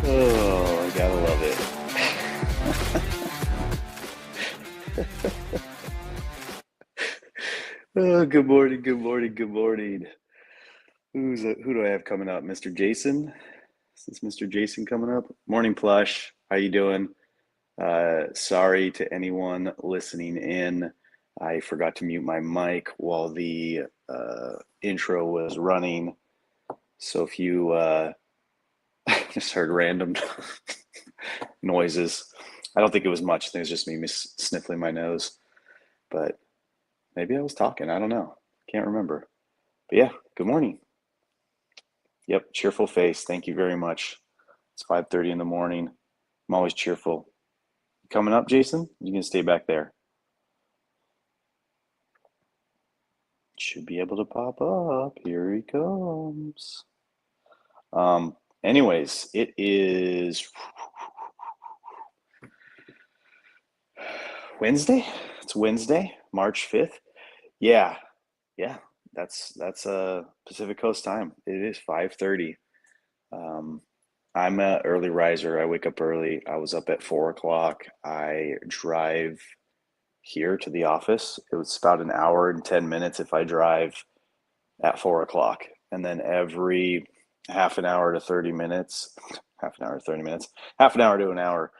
Oh, I gotta love it. Oh, good morning, good morning, good morning. Who do I have coming up? Mr. Jason? Is this Mr. Jason coming up? Morning, Plush. How you doing? Sorry to anyone listening in. I forgot to mute my mic while the intro was running. So if you just heard random noises, I don't think it was much. I think it was just me sniffling my nose. But maybe I was talking. I don't know. Can't remember. But yeah, good morning. Yep, cheerful face. Thank you very much. It's 5:30 in the morning. I'm always cheerful. Coming up, Jason? You can stay back there. Should be able to pop up. Here he comes. Anyways, it is Wednesday. It's Wednesday, March 5th. Yeah. That's Pacific Coast time. It is 5:30. I'm an early riser. I wake up early. I was up at 4 o'clock. I drive here to the office. It was about an hour and 10 minutes if I drive at 4 o'clock. And then every half an hour to 30 minutes, half an hour to 30 minutes, half an hour to an hour,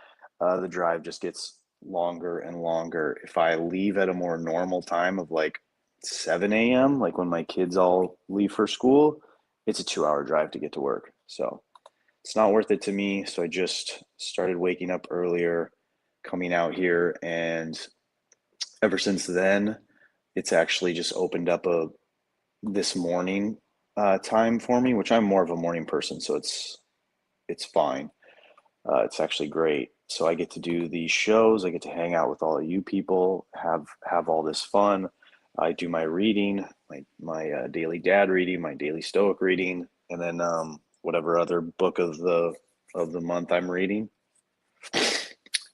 the drive just gets longer and longer. If I leave at a more normal time of like 7 a.m., like when my kids all leave for school, it's a 2 hour drive to get to work. So it's not worth it to me. So I just started waking up earlier, coming out here, and ever since then, it's actually just opened up this morning time for me, which I'm more of a morning person, so it's fine. It's actually great. So I get to do these shows. I get to hang out with all of you people, have all this fun. I do my reading, my daily dad reading, my daily Stoic reading, and then whatever other book of the month I'm reading,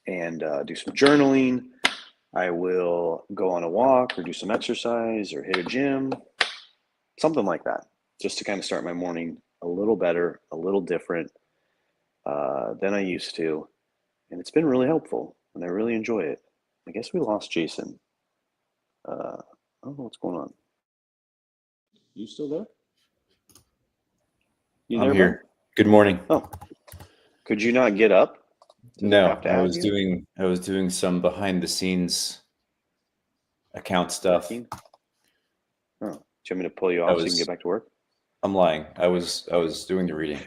and do some journaling. I will go on a walk or do some exercise or hit a gym, something like that, just to kind of start my morning a little better, a little different than I used to. And it's been really helpful, and I really enjoy it. I guess we lost Jason. I don't know what's going on. You still there? You I'm there, here. bud? Good morning. Oh, could you not get up? No, I was doing some behind the scenes account stuff. Working? Oh, do you want me to pull you off so you can get back to work? I'm lying. I was doing the reading.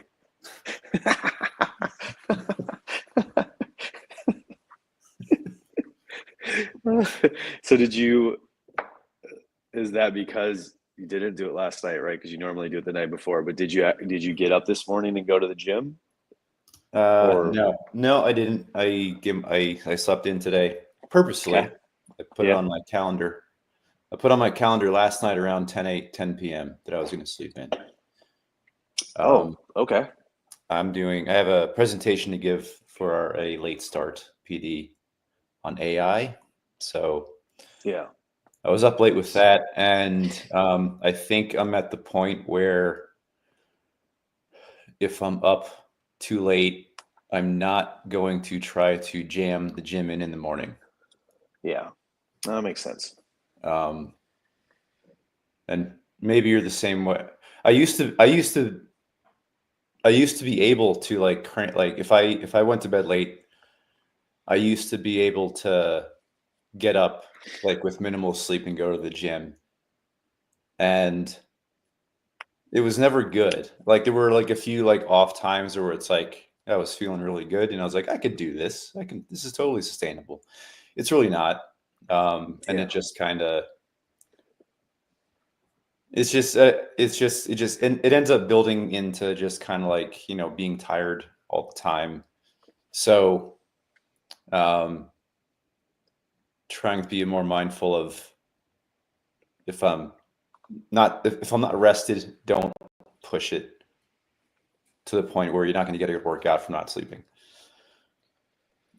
So is that because you didn't do it last night, right? Because you normally do it the night before, but did you get up this morning and go to the gym? No, I didn't. I slept in today purposely. Okay. I put it on my calendar. I put on my calendar last night around 10 p.m. that I was going to sleep in. Okay. I have a presentation to give for a late start PD on AI. So yeah, I was up late with that, and I think I'm at the point where if I'm up too late, I'm not going to try to jam the gym in the morning. Yeah, that makes sense. And maybe you're the same way. I used to be able to like if I went to bed late, I used to be able to get up like with minimal sleep and go to the gym. And it was never good. Like there were like a few like off times where it's like I was feeling really good and I was like, I could do this. This is totally sustainable. It's really not. And it just kind of it ends up building into just kind of like, being tired all the time. So trying to be more mindful of if I'm not rested, don't push it to the point where you're not going to get a workout from not sleeping.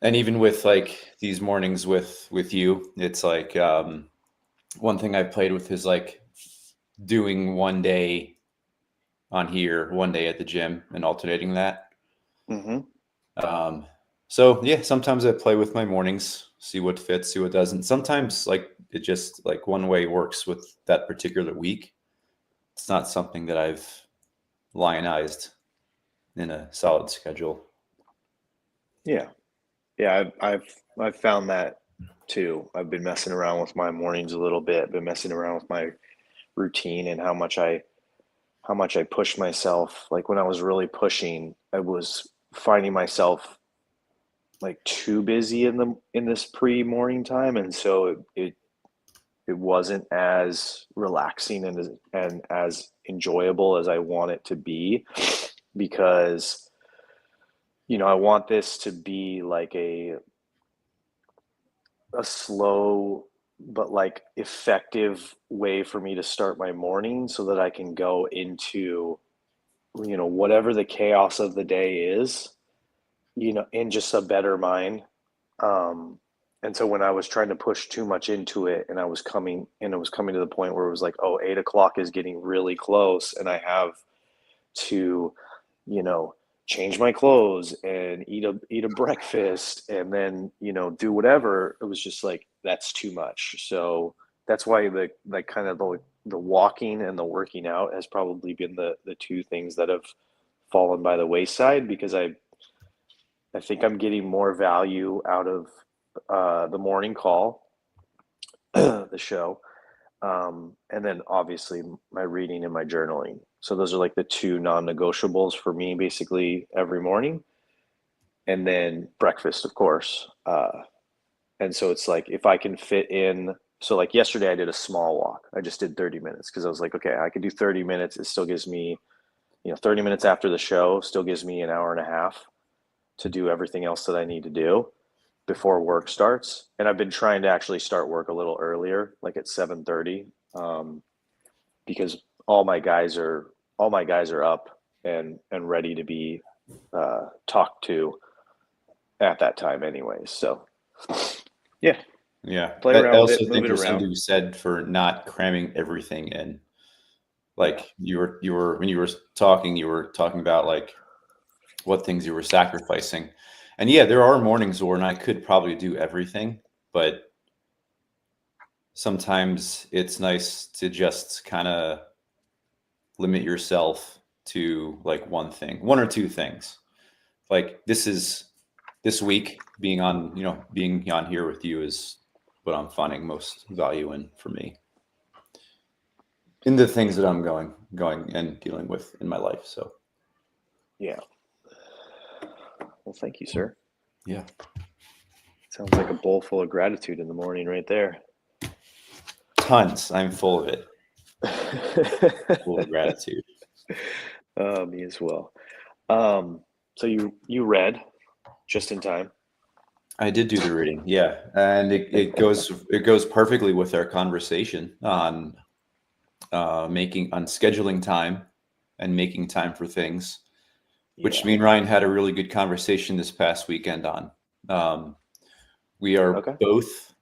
And even with like these mornings with you, it's like one thing I've played with is like doing one day on here, one day at the gym, and alternating that. Mm-hmm. Um, so yeah, sometimes I play with my mornings, see what fits, see what doesn't. Sometimes like it just like one way works with that particular week. It's not something that I've lionized in a solid schedule. Yeah. Yeah, I've found that too. I've been messing around with my mornings a little bit, been messing around with my routine and how much I push myself. Like when I was really pushing, I was finding myself like too busy in this pre-morning time, and so it wasn't as relaxing and as enjoyable as I want it to be because I want this to be like a slow but like effective way for me to start my morning so that I can go into whatever the chaos of the day is, in just a better mind. Um, and so when I was trying to push too much into it and it was coming to the point where it was like, oh, 8 o'clock is getting really close and I have to, you know, change my clothes and eat a breakfast and then, do whatever. It was just like that's too much. So that's why the like kind of the walking and the working out has probably been the two things that have fallen by the wayside because I think I'm getting more value out of the morning call, the show, and then obviously my reading and my journaling. So those are like the two non-negotiables for me, basically every morning, and then breakfast, of course. And so it's like if I can fit in. So like yesterday, I did a small walk. I just did 30 minutes because I was like, okay, I could do 30 minutes. It still gives me, 30 minutes after the show still gives me an hour and a half to do everything else that I need to do before work starts. And I've been trying to actually start work a little earlier, like at 7:30, because all my guys are up and ready to be talked to at that time, anyways. So yeah, Yeah. play I around with also it, move think it there's something around. to be said for not cramming everything in. Yeah, Like you were when you were talking about like what things you were sacrificing. And yeah, there are mornings when I could probably do everything, but sometimes it's nice to just kind of limit yourself to like one thing, one or two things. Like this week being on here with you is what I'm finding most value in for me in the things that I'm going and dealing with in my life. So yeah. Well, thank you, sir. yeah, Sounds like a bowl full of gratitude in the morning, right there. tons. I'm full of it, full of gratitude. Me as well. Um, so you read just in time. I did do the reading, yeah, and it goes perfectly with our conversation on making on scheduling time and making time for things, which Yeah. me and Ryan had a really good conversation this past weekend on. Um, we are Okay. both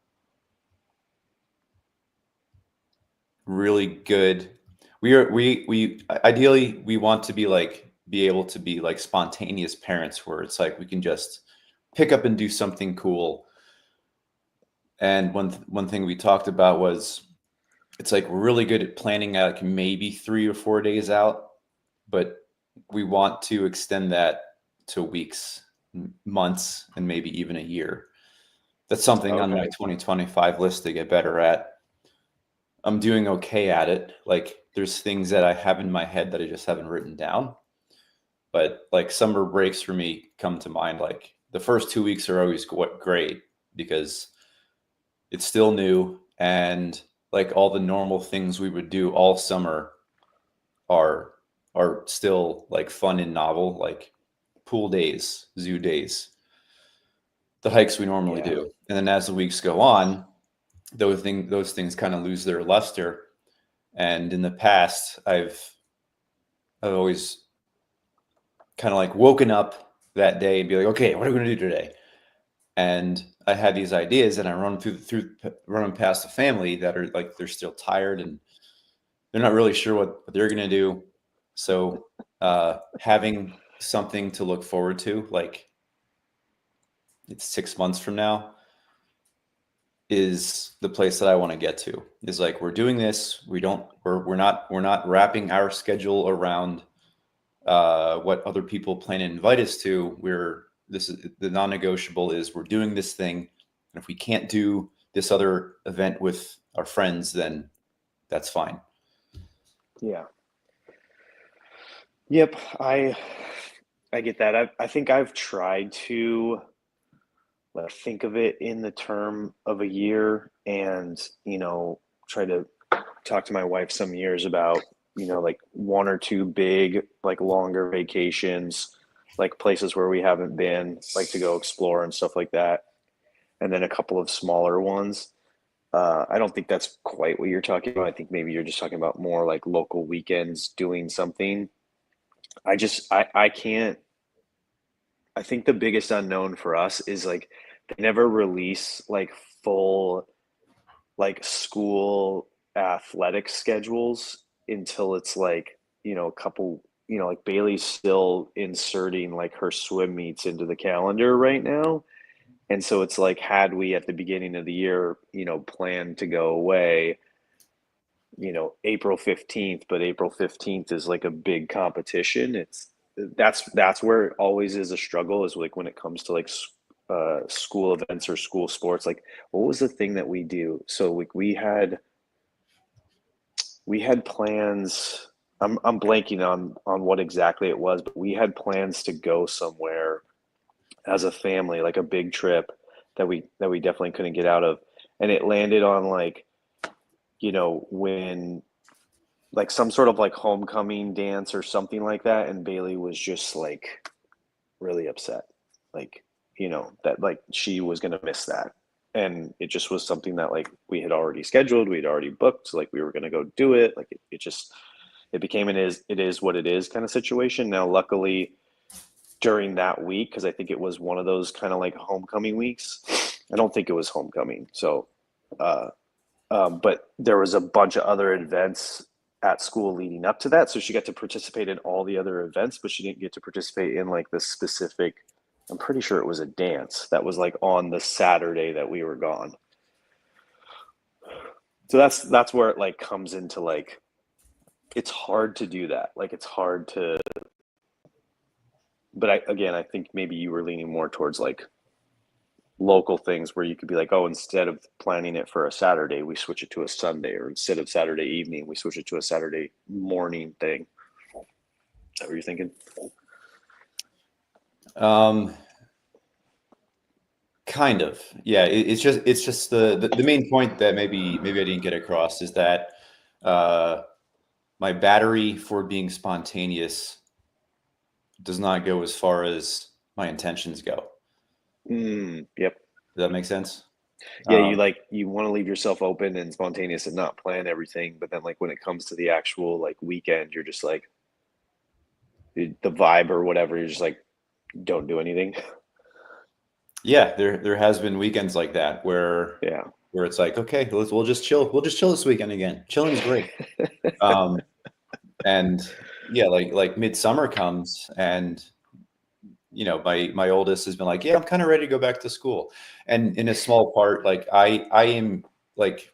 really good. We ideally we want to be able to be like spontaneous parents where it's like we can just pick up and do something cool. And one thing we talked about was it's like we're really good at planning out like maybe 3 or 4 days out, but we want to extend that to weeks, months, and maybe even a year. That's something on my Okay. 2025 list to get better at. I'm doing okay at it. Like there's things that I have in my head that I just haven't written down. But like summer breaks for me come to mind. Like the first 2 weeks are always great because it's still new and like all the normal things we would do all summer are are still like fun and novel, like pool days, zoo days, the hikes we normally Yeah. do. And then as the weeks go on, those things kind of lose their luster. And in the past, I've always kind of like woken up that day and be like, okay, what are we gonna do today? And I had these ideas, and I run them past the family that are like they're still tired and they're not really sure what they're gonna do. So having something to look forward to, like it's 6 months from now, is the place that I want to get to. Is like, we're doing this. We're not wrapping our schedule around what other people plan to invite us to. This is the non-negotiable is we're doing this thing. And if we can't do this other event with our friends, then that's fine. Yeah. Yep. I get that. I think I've tried to like think of it in the term of a year and, try to talk to my wife some years about, like one or two big, like longer vacations, like places where we haven't been, like to go explore and stuff like that. And then a couple of smaller ones. I don't think that's quite what you're talking about. I think maybe you're just talking about more like local weekends doing something. I can't, I think the biggest unknown for us is like they never release like full like school athletic schedules until it's like, a couple, like Bailey's still inserting like her swim meets into the calendar right now. And so it's like, had we at the beginning of the year, planned to go away, April 15th, but April 15th is like a big competition. That's where it always is a struggle is like when it comes to like school events or school sports. Like, what was the thing that we do? So like we had plans. I'm blanking on what exactly it was, but we had plans to go somewhere as a family, like a big trip that we definitely couldn't get out of, and it landed on like when like some sort of like homecoming dance or something like that, and Bailey was just like really upset, like that like she was gonna miss that, and it just was something that like we had already scheduled, we'd already booked, like we were gonna go do it, like it just it became it is what it is kind of situation. Now, luckily, during that week, because I think it was one of those kind of like homecoming weeks. I don't think it was homecoming, so uh, but there was a bunch of other events at school leading up to that. So she got to participate in all the other events, but she didn't get to participate in like the specific, I'm pretty sure it was a dance that was like on the Saturday that we were gone. So that's where it like comes into like it's hard to do that. Like it's hard to but I think maybe you were leaning more towards like local things where you could be like, oh, instead of planning it for a Saturday, we switch it to a Sunday, or instead of Saturday evening, we switch it to a Saturday morning thing. Is that what you're thinking? Um, Kind of, yeah. It's just the main point that maybe I didn't get across is that uh, my battery for being spontaneous does not go as far as my intentions go. Yep. Does that make sense? Yeah, you Um, like you want to leave yourself open and spontaneous and not plan everything, but then like when it comes to the actual like weekend, you're just like the vibe or whatever, you're just like don't do anything. yeah, there has been weekends like that where Yeah. it's like, okay, we'll just chill. We'll just chill this weekend again. Chilling is great. Um, and yeah, like midsummer comes, and my oldest has been like, yeah, I'm kind of ready to go back to school. And in a small part, like I am like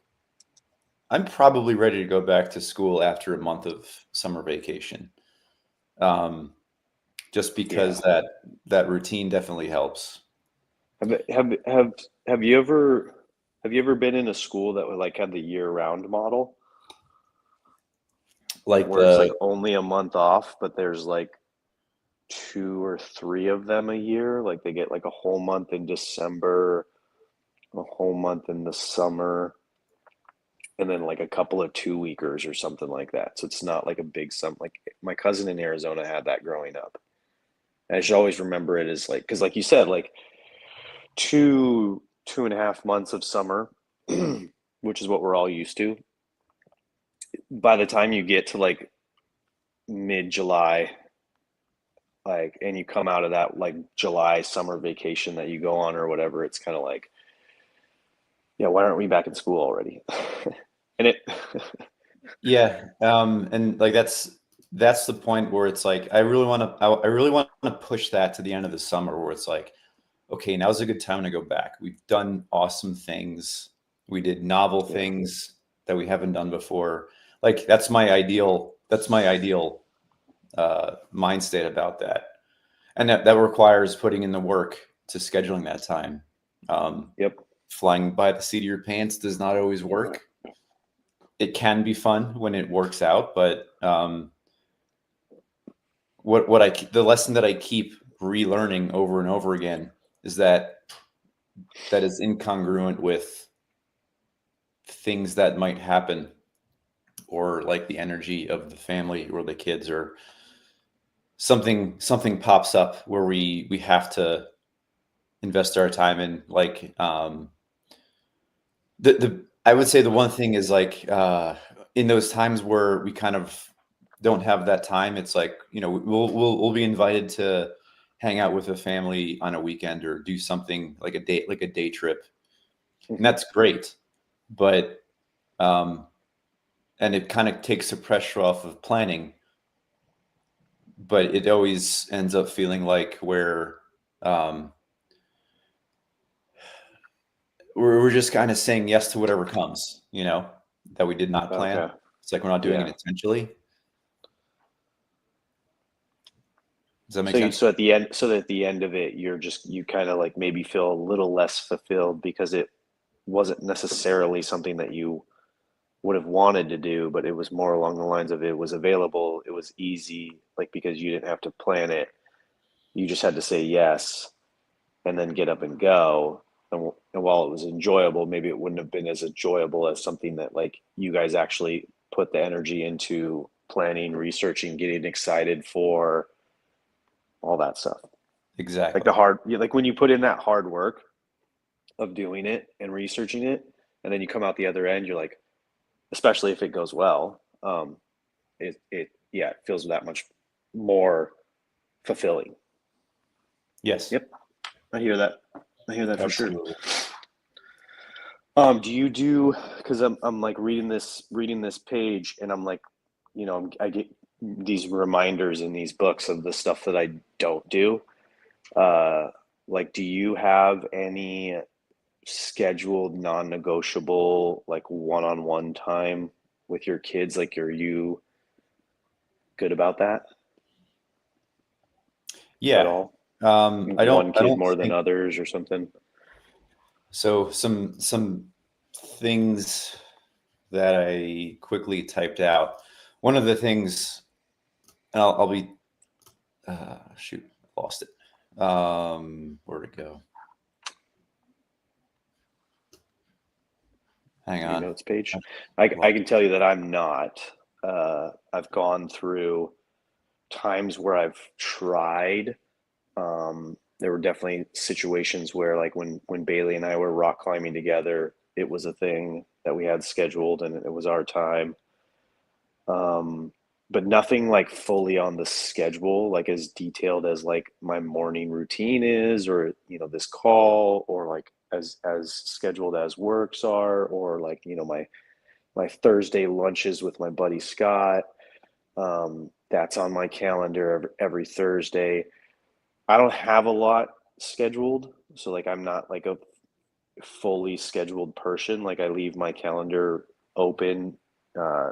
I'm probably ready to go back to school after a month of summer vacation. Um, just Yeah. because that routine definitely helps. Have you ever been in a school that would like have the year round model? Like Like where it's the like only a month off, but there's like two or three of them a year. Like they get like a whole month in December, a whole month in the summer, and then like a couple of 2 weekers or something like that. So it's not like a big sum. Like my cousin in Arizona had that growing up. And I should always remember it as like, because like you said, like 2.5 months of summer, which is what we're all used to. By the time you get to like mid-July, like, and you come out of that like July summer vacation that you go on or whatever, it's kind of like, yeah, why aren't we back in school already? And it, Yeah, and like that's the point where it's like I really want to push that to the end of the summer where it's like, okay, now's a good time to go back. We've done awesome things. We did novel Yeah. things that we haven't done before. Like that's my ideal mind state about that. And that requires putting in the work to scheduling that time. Um, Yep. Flying by the seat of your pants does not always work. It can be fun when it works out, but the lesson that I keep relearning over and over again is that is incongruent with things that might happen, or like the energy of the family or the kids, or something pops up where we have to invest our time in, like the I would say the one thing is like in those times where we kind of don't have that time, it's like, we'll be invited to hang out with a family on a weekend or do something like a day trip, and Hmm. that's great. But um and it kind of takes the pressure off of planning, but it always ends up feeling like um we're just kind of saying yes to whatever comes, that we did not plan. Okay. It's like we're not doing it Yeah. intentionally. Does that make So you, sense? so at the end of it, you kind of like maybe feel a little less fulfilled because it wasn't necessarily something that you would have wanted to do, but it was more along the lines of it was available, it was easy, like because you didn't have to plan it. You just had to say yes and then get up and go. And while it was enjoyable, maybe it wouldn't have been as enjoyable as something that like you guys actually put the energy into planning, researching, getting excited for all that stuff. Like Exactly. like when you put in that hard work of doing it and researching it, and then you come out the other end, you're like, especially if it goes well, yeah, it feels that much more fulfilling. Yes, Yep, I hear that. I hear that for sure. absolutely. Do you do, because I'm like reading this page and I'm like, I get these reminders in these books of the stuff that I don't do. Uh, like, do you have any scheduled non-negotiable like one-on-one time with your kids? Like, are you good about that at Yeah. all? I don't One I kid don't more than think others or something? so. Some things that I quickly typed out. One of the things, and I'll be shoot, lost it. Where'd it go? Hang Your on. notes page. I I lost can tell you that I'm not. I've gone through times where I've tried. There were definitely situations where, like when Bailey and I were rock climbing together, it was a thing that we had scheduled and it was our time. Um, but nothing like fully on the schedule, like as detailed as like my morning routine is, or this call, or like as scheduled as works are, or like my Thursday lunches with my buddy Scott. That's on my calendar every Thursday. I don't have a lot scheduled, so like I'm not like a fully scheduled person. Like I leave my calendar open, uh,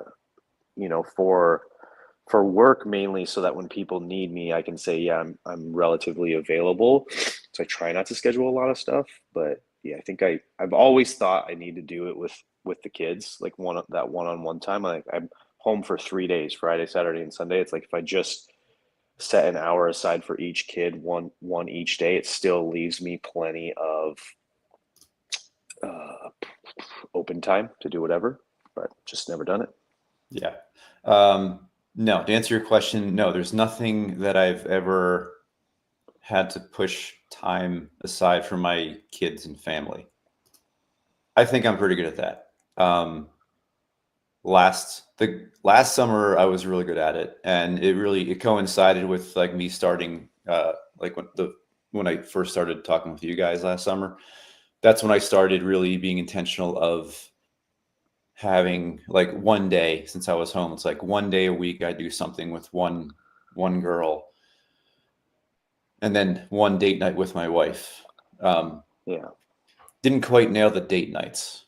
for work mainly, so that when people need me, I can say, yeah, I'm relatively available. So I try not to schedule a lot of stuff, but yeah, I think I've always thought I need to do it with the kids, like one-on-one time. Like I'm home for 3 days, Friday, Saturday, and Sunday. It's like if I just set an hour aside for each kid, one each day, it still leaves me plenty of uh, open time to do whatever. But just never done it. Yeah. No, to answer your question, no, there's nothing that I've ever had to push time aside from my kids and family. I think I'm pretty good at that. The last summer I was really good at it, and it coincided with like me starting like when I first started talking with you guys last summer. That's when I started really being intentional of having like one day since I was home. It's like one day a week I do something with one girl, and then one date night with my wife. Um, Yeah. didn't quite nail the date nights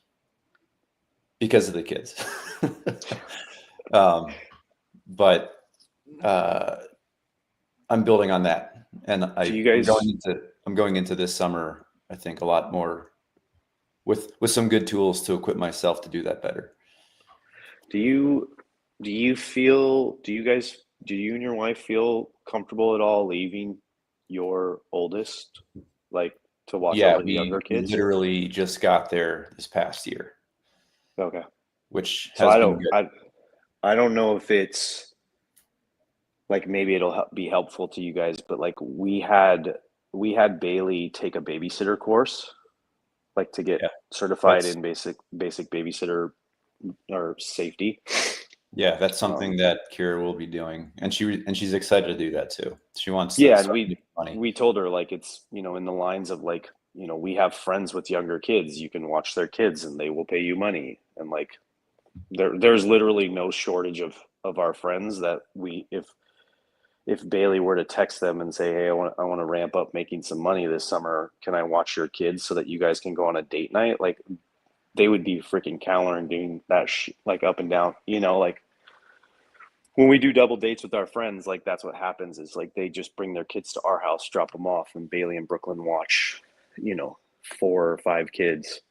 because of the kids. um, but uh, I'm building on that, and Do you I'm going guys into this summer. I think a lot more with some good tools to equip myself to do that better. do you do you feel do you guys do you and your wife feel comfortable at all leaving your oldest like to watch Yeah, over the we younger kids? literally just got there this past year, Okay. which So has I been don't good. I don't know if it's like maybe it'll be helpful to you guys, but like we had Bailey take a babysitter course like to get Yeah, certified that's in basic babysitter or safety. that's something Um, that Kira will be doing, and she's excited to do that too. She wants to yeah, and start we making money. we told her like it's in the lines of like we have friends with younger kids. You can watch their kids, and they will pay you money. And like there's literally no shortage of our friends that we if Bailey were to text them and say, "Hey, I want to ramp up making some money this summer. Can I watch your kids so that you guys can go on a date night?" Like they would be freaking calendaring doing that like up and down. Like when we do double dates with our friends, like that's what happens is like they just bring their kids to our house, drop them off, and Bailey and Brooklyn watch, 4 or 5 kids.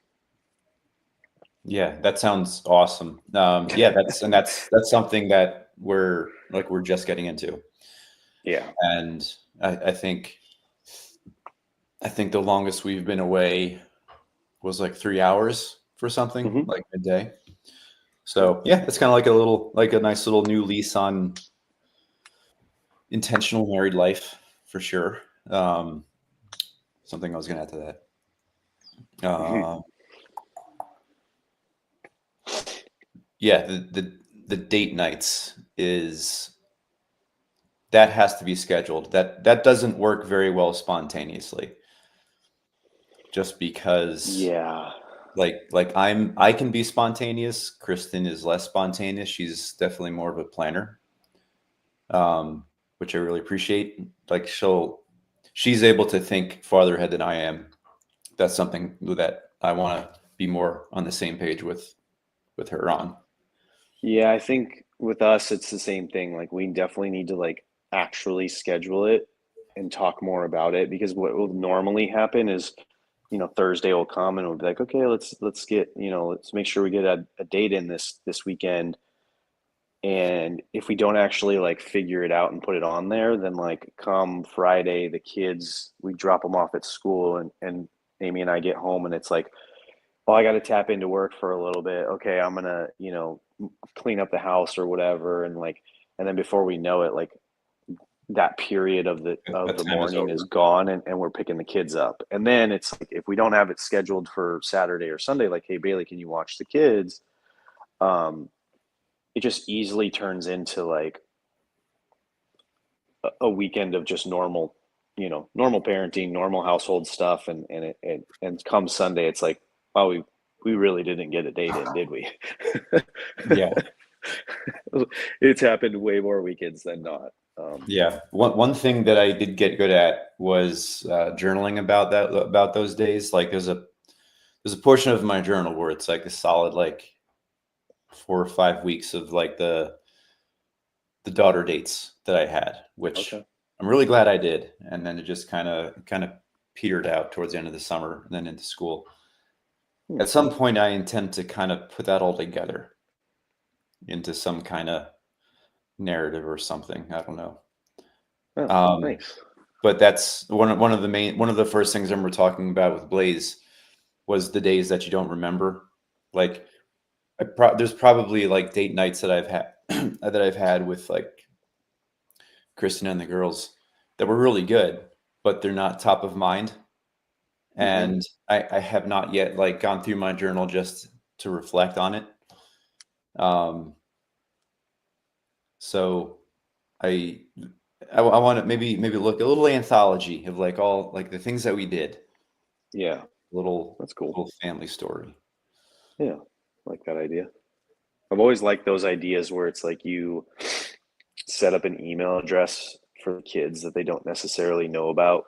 Yeah, that sounds awesome. Yeah, that's something that we're just getting into, Yeah. and I think the longest we've been away was like 3 hours for something Hmm. like midday. Yeah. So yeah, it's kind of like a nice little new lease on intentional married life for sure. Um, something I was gonna add to that. Hmm. Uh, yeah, the date nights is that has to be scheduled. That doesn't work very well spontaneously, just because Yeah. I can be spontaneous. Kristen is less spontaneous. She's definitely more of a planner, um, which I really appreciate. Like she's able to think farther ahead than I am. That's something that I want to be more on the same page with her on. Yeah, I think with us it's the same thing. Like we definitely need to like actually schedule it and talk more about it because what will normally happen is, Thursday will come and we'll be like, okay, let's get, let's make sure we get a date in this weekend. And if we don't actually like figure it out and put it on there, then like come Friday, the kids, we drop them off at school and Amy and I get home and it's like, oh, I got to tap into work for a little bit. Okay, I'm gonna, clean up the house or whatever, and like, and then before we know it, like that period of the That of the time is morning is over. gone, and we're picking the kids up. And then it's like if we don't have it scheduled for Saturday or Sunday, like, hey Bailey, can you watch the kids? Um, it just easily turns into like a weekend of just normal, normal parenting, normal household stuff, and come Sunday, it's like, oh, we really didn't get a date in, did we? Yeah, It's happened way more weekends than not. yeah. One thing that I did get good at was journaling about those days. Like there's a portion of my journal where it's like a solid like 4 or 5 weeks of like the daughter dates that I had, which Okay. I'm really glad I did. And then it just kind of petered out towards the end of the summer and then into school. Hmm. At some point, I intend to kind of put that all together into some kind of narrative or something. I don't know. Oh, Um, nice. but that's one of the first things I remember talking about with Blaze was the days that you don't remember. Like there's probably like date nights that I've had that I've had with like Kristen and the girls that were really good, but they're not top of mind. Hmm. And I have not yet like gone through my journal just to reflect on it. Um, so I I want to maybe look a little anthology of like all like the things that we did, Yeah, little that's cool. little family story. Yeah, like that idea. I've always liked those ideas where it's like you set up an email address for the kids that they don't necessarily know about,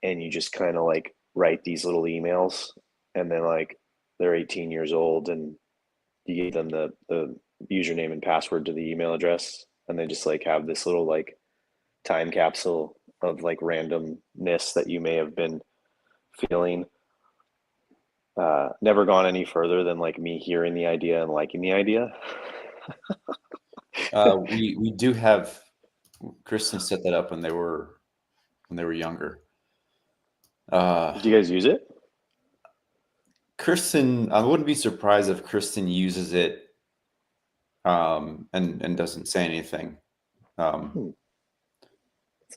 and you just kind of like write these little emails, and then like they're 18 years old, and you give them the username and password to the email address, and they just like have this little like time capsule of like randomness that you may have been feeling. Never gone any further than like me hearing the idea and liking the idea. We do have Kristen set that up when they were younger. Do you guys use it? Kristen, I wouldn't be surprised if Kristen uses it and doesn't say anything. That's And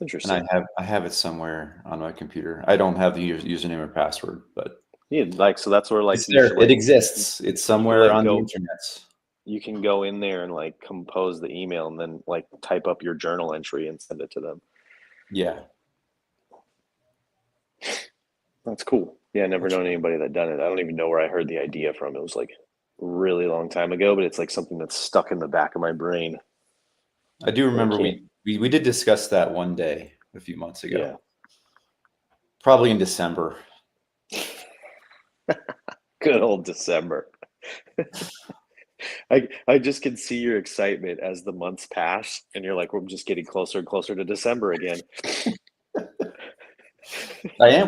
interesting. I have it somewhere on my computer. I don't have the username or password, but Yeah, like so that's where like it's you there. should It like exists. It's you could somewhere like on the go internet. you can go in there and like compose the email and then like type up your journal entry and send it to them. Yeah. That's cool. Yeah, I never known anybody that done it. I don't even know where I heard the idea from. It was like a really long time ago, but it's like something that's stuck in the back of my brain I do that I remember can't. we did discuss that one day a few months ago, Yeah. probably in December. Good old December. I just can see your excitement as the months pass and you're like, we're just getting closer and closer to December again.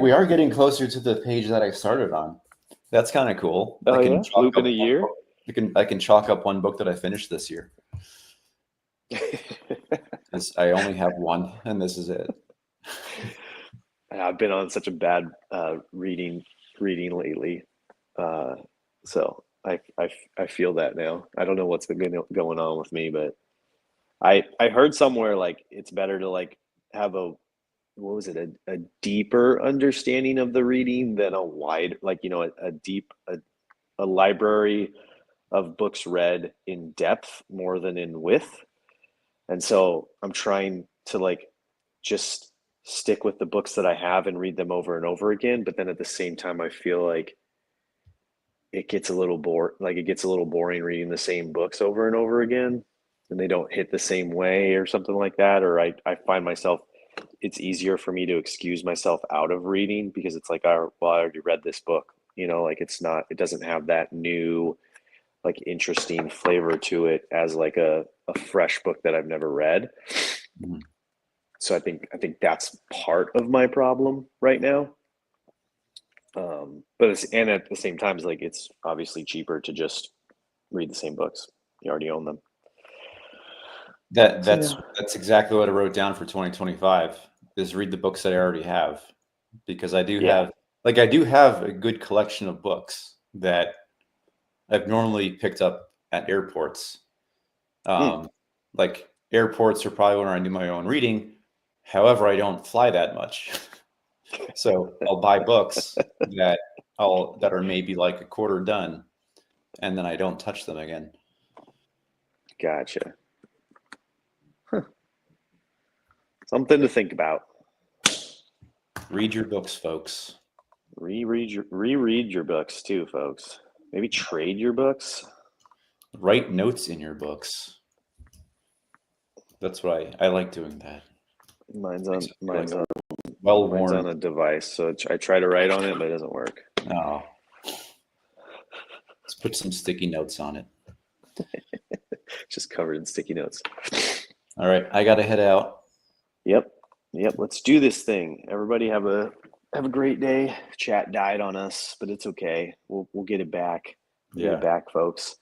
We are getting closer to the page that I started on. That's kind of cool. I Oh can yeah? chalk Looping up a one year? book. I can chalk up one book that I finished this year. I only have one, and this is it. I've been on such a bad reading lately. Uh, so I feel that now. I don't know what's been going on with me, but I heard somewhere like it's better to like have a what was it a deeper understanding of the reading than a wide like a deep a library of books read in depth more than in width. And so I'm trying to like just stick with the books that I have and read them over and over again. But then at the same time, I feel like it gets a little it gets a little boring reading the same books over and over again, and they don't hit the same way or something like that. Or I find myself it's easier for me to excuse myself out of reading because it's like, oh, well, I already read this book. Like it doesn't have that new like interesting flavor to it as like a fresh book that I've never read. Mhm. So I think that's part of my problem right now. But and at the same time, it's like it's obviously cheaper to just read the same books. You already own them. So yeah, That's exactly what I wrote down for 2025 is read the books that I already have because yeah. I do have a good collection of books that I've normally picked up at airports. Mm. Um, like airports are probably where I do my own reading. However, I don't fly that much. So I'll buy books that are maybe like a quarter done, and then I don't touch them again. Gotcha. Something to think about. Read your books, folks. Reread your books too, folks. Maybe trade your books. Write notes in your books. That's what I like doing that. Mine's Makes on it feel like mine's a on well mine's worn. on a device, so I try to write on it, but it doesn't work. Oh, let's put some sticky notes on it. Just covered in sticky notes. All right, I gotta head out. Yep. Yep. Let's do this thing. Everybody have a great day. Chat died on us, but it's okay. We'll get it back. We'll get it Yeah, back, folks.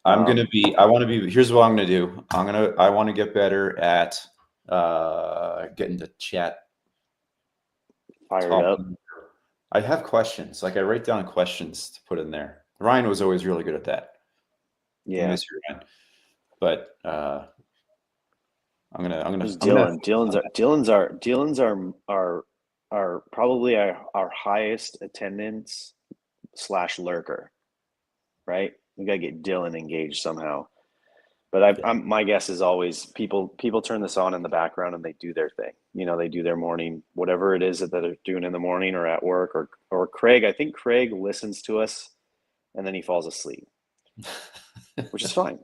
I'm gonna Um, be. I want to be. Here's what I'm gonna do. I want to get better at getting to chat fired up. talking. I have questions. Like I write down questions to put in there. Ryan was always really good at that. I Yeah. miss you, Ryan. But There's I'm gonna Dylan. Dylan's our probably our highest attendance slash lurker, right? We gotta get Dylan engaged somehow. But yeah. my guess is always people turn this on in the background and they do their thing. They do their morning, whatever it is that they're doing in the morning or at work or Craig. I think Craig listens to us and then he falls asleep, which is fine.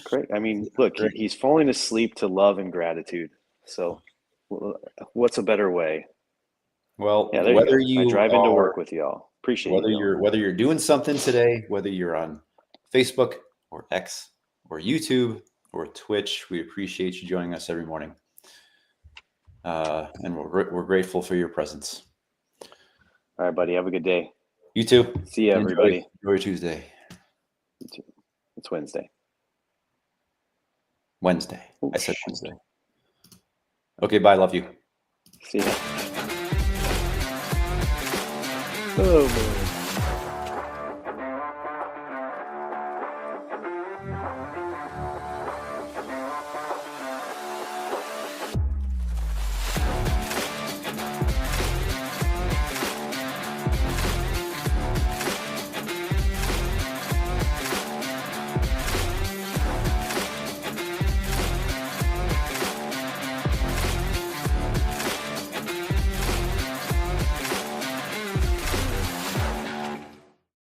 Craig. I mean, look, Great. he's falling asleep to love and gratitude. So, what's a better way? Well, Yeah, there you go. I drive into work with y'all. Appreciate you, Dylan. whether you're doing something today, whether you're on Facebook or X or YouTube or Twitch, we appreciate you joining us every morning. And we're grateful for your presence. All right, buddy. Have a good day. You too. See you, everybody. Enjoy Tuesday. You too. It's Wednesday. Wednesday. Oh, I said Wednesday. Okay, bye. Love you. See ya. Oh, boy.